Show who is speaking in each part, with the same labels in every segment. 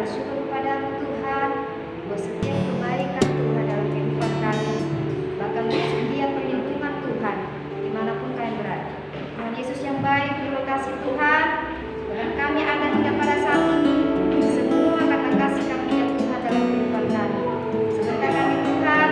Speaker 1: bersyukur kepada Tuhan buat setiap kebaikan Tuhan dalam kehidupan kami, bahkan setiap perlindungan Tuhan dimanapun kami berada. Tuhan Yesus yang baik, terima kasih Tuhan dengan kami ada hingga pada saat ini. Semua kata kasih kami ya Tuhan dalam kehidupan kami. Sebentar kami Tuhan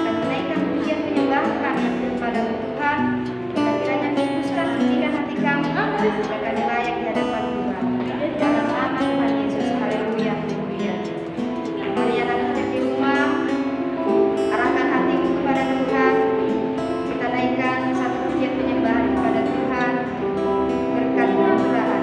Speaker 1: akan menaikkan pujian penyembahan kami kepada Tuhan. Kiranya kuduskan sucikan hati kami agar kami layak di hadapan Tuhan. Dalam nama Tuhan Yesus, haleluya, haleluya. Mari anak-anak di rumah, arahkan hatimu kepada Tuhan. Kita naikkan satu pujian penyembahan kepada Tuhan. Berkat kemudahan.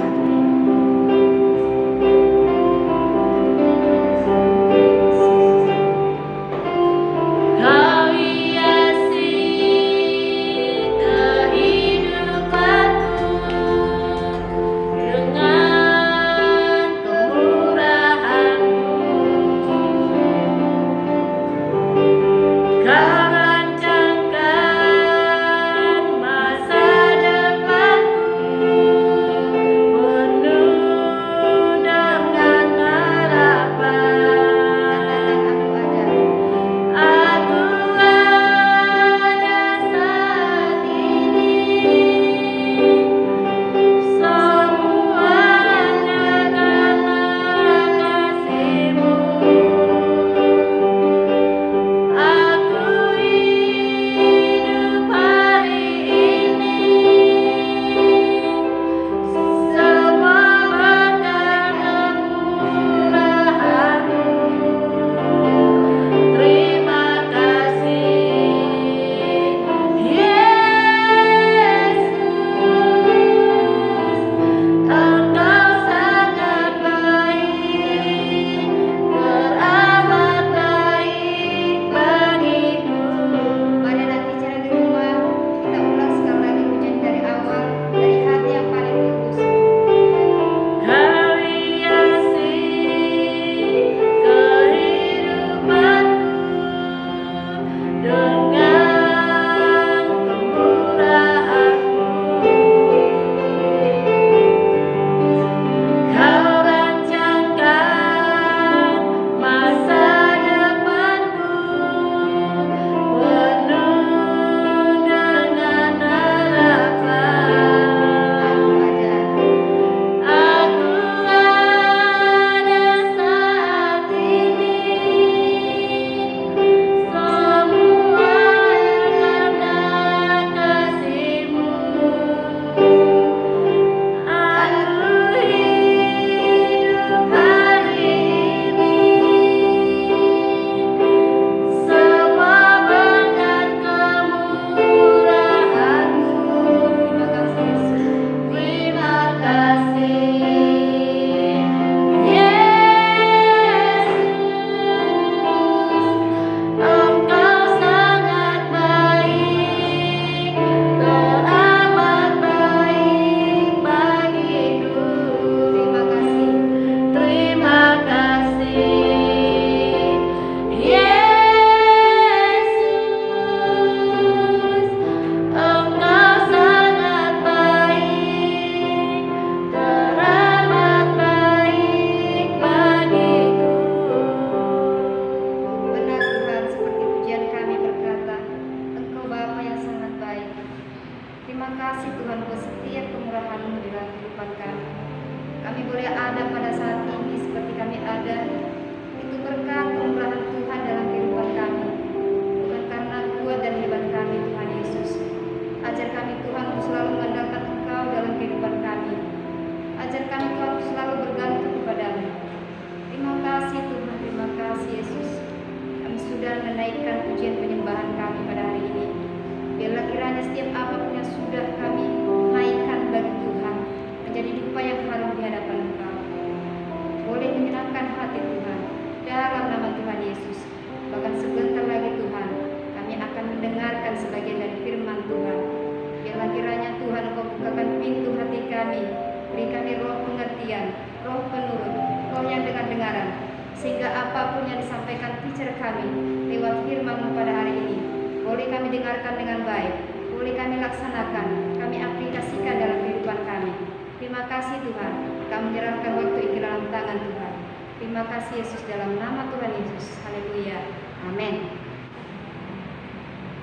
Speaker 1: Sehingga apapun yang disampaikan teacher kami lewat firman-Mu pada hari ini boleh kami dengarkan dengan baik, boleh kami laksanakan, kami aplikasikan dalam kehidupan kami. Terima kasih Tuhan, kami menyerahkan waktu ini dalam tangan Tuhan. Terima Terima kasih Yesus, dalam nama Tuhan Yesus. Haleluya. Amin.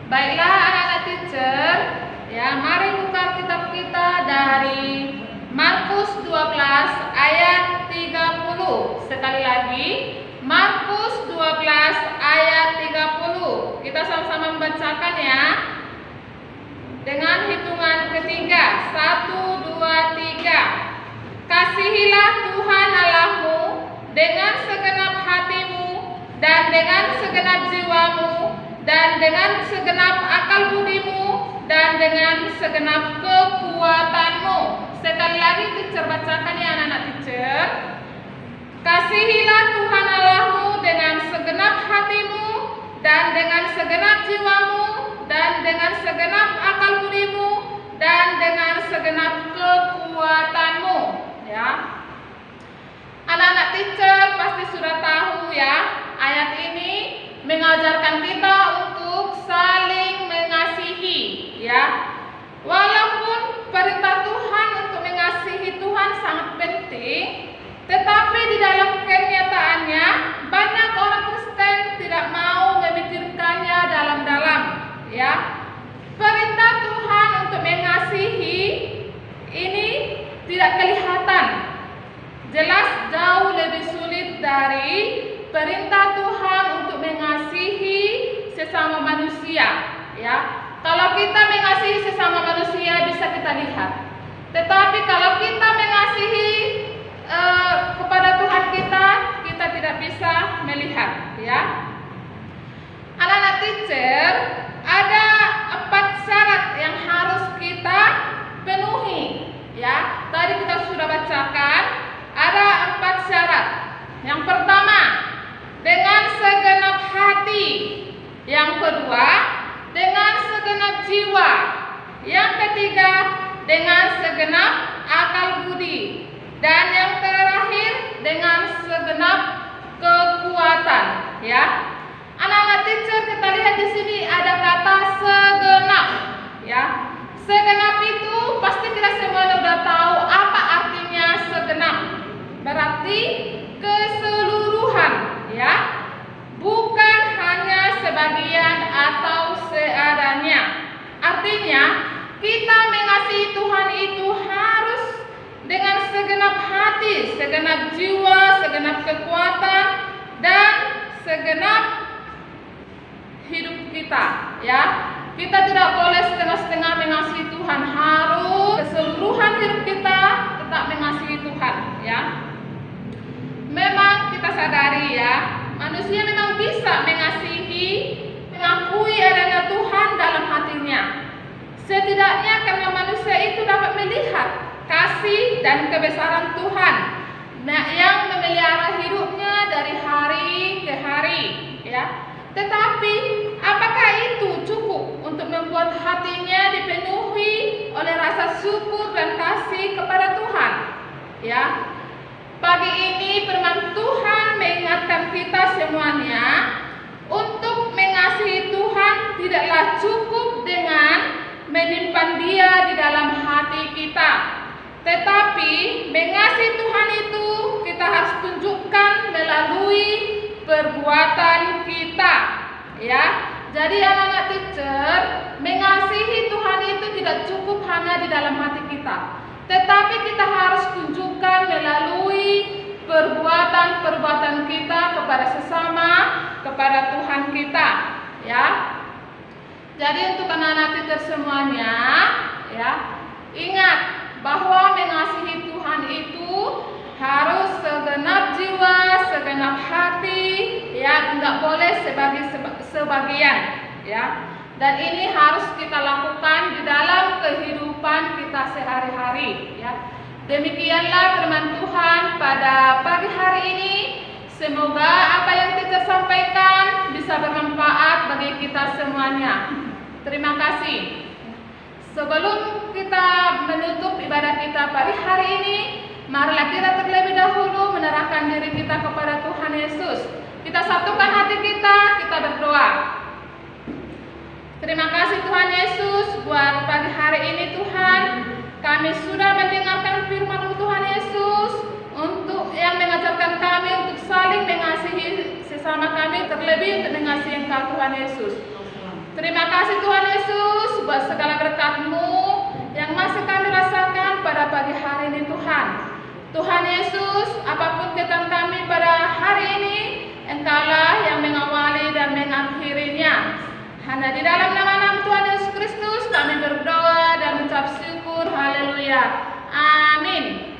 Speaker 2: Baiklah anak-anak teacher, ya mari buka kitab kita dari Markus 12 ayat 30. Sekali lagi, Markus 12 ayat 30. Kita sama-sama membacakan ya. Dengan hitungan ketiga, 1, 2, 3. Kasihilah Tuhan Allahmu dengan segenap hatimu dan dengan segenap jiwamu dan dengan segenap akal budimu dan dengan segenap kekuatanmu. Sekali lagi teacher bacakan ya anak-anak teacher. Kasihilah Tuhan Allahmu dengan segenap hatimu dan dengan segenap jiwamu dan dengan segenap akal budimu dan dengan segenap kekuatanmu. Ya, anak-anak teacher pasti sudah tahu ya, ayat ini mengajarkan kita untuk saling mengasihi. Ya, walaupun perintah Tuhan untuk mengasihi Tuhan sangat penting, tetapi di dalam kenyataannya banyak orang Kristen tidak mau memikirkannya dalam-dalam. Ya, perintah Tuhan untuk mengasihi ini tidak kelihatan. Jelas jauh lebih sulit dari perintah Tuhan untuk mengasihi sesama manusia. Ya, kalau kita mengasihi sesama manusia bisa kita lihat. Tetapi kalau kita mengasihi kepada Tuhan kita tidak bisa melihat. Ya, anak-anak teacher, ada 4 syarat yang harus kita penuhi. Ya, tadi kita sudah bacakan ada 4 syarat. Yang pertama, dengan segenap hati. Yang kedua, dengan segenap jiwa. Yang ketiga, dengan segenap akal budi. Dan yang terakhir, dengan segenap kekuatan. Ya, anak-anak teacher, kita lihat di sini ada kata segenap. Ya, segenap itu pasti kita semua sudah tahu apa artinya segenap. Berarti keseluruhan, ya, bukan hanya sebagian atau seadanya. Artinya kita mengasihi Tuhan itu harus dengan segenap hati, segenap jiwa, segenap kekuatan, dan segenap hidup kita. Ya, kita tidak boleh setengah-setengah mengasihi Tuhan, harus keseluruhan hidup kita tetap mengasihi Tuhan. Ya, memang kita sadari ya, manusia memang bisa mengasihi, mengakui adanya Tuhan dalam hatinya. Setidaknya karena manusia itu dapat melihat kasih dan kebesaran Tuhan, nah, yang memelihara hidupnya dari hari ke hari. Ya, tetapi apakah itu cukup untuk membuat hatinya dipenuhi oleh rasa syukur dan kasih kepada Tuhan? Ya, pagi ini firman Tuhan mengingatkan kita semuanya untuk mengasihi Tuhan tidaklah cukup dengan menyimpan Dia di dalam hati kita, tetapi mengasihi Tuhan itu kita harus tunjukkan melalui perbuatan kita. Ya, jadi anak-anak teacher, mengasihi Tuhan itu tidak cukup hanya di dalam hati kita, tetapi kita harus tunjukkan melalui perbuatan-perbuatan kita kepada sesama, kepada Tuhan kita. Ya, jadi untuk anak-anak teacher semuanya, ya, ingat bahwa mengasihi Tuhan itu harus segenap jiwa, segenap hati, ya, enggak boleh sebagian, ya. Dan ini harus kita lakukan di dalam kehidupan kita sehari-hari, ya. Demikianlah firman Tuhan pada pagi hari ini. Semoga apa yang kita sampaikan bisa bermanfaat bagi kita semuanya. Terima kasih. Sebelum kita menutup ibadah kita pagi hari ini, marilah kita terlebih dahulu menyerahkan diri kita kepada Tuhan Yesus. Kita satukan hati kita berdoa. Terima kasih Tuhan Yesus buat pagi hari ini Tuhan. Kami sudah mendengarkan firman Tuhan Yesus untuk yang mengajarkan kami untuk saling lebih untuk mengasihi Engkau Tuhan Yesus. Terima kasih Tuhan Yesus buat segala berkat-Mu yang masih kami rasakan pada pagi hari ini Tuhan. Tuhan Yesus, apapun kegiatan kami pada hari ini, Engkaulah yang mengawali dan mengakhirinya. Hanya di dalam nama Tuhan Yesus Kristus kami berdoa dan mengucap syukur. Haleluya. Amin.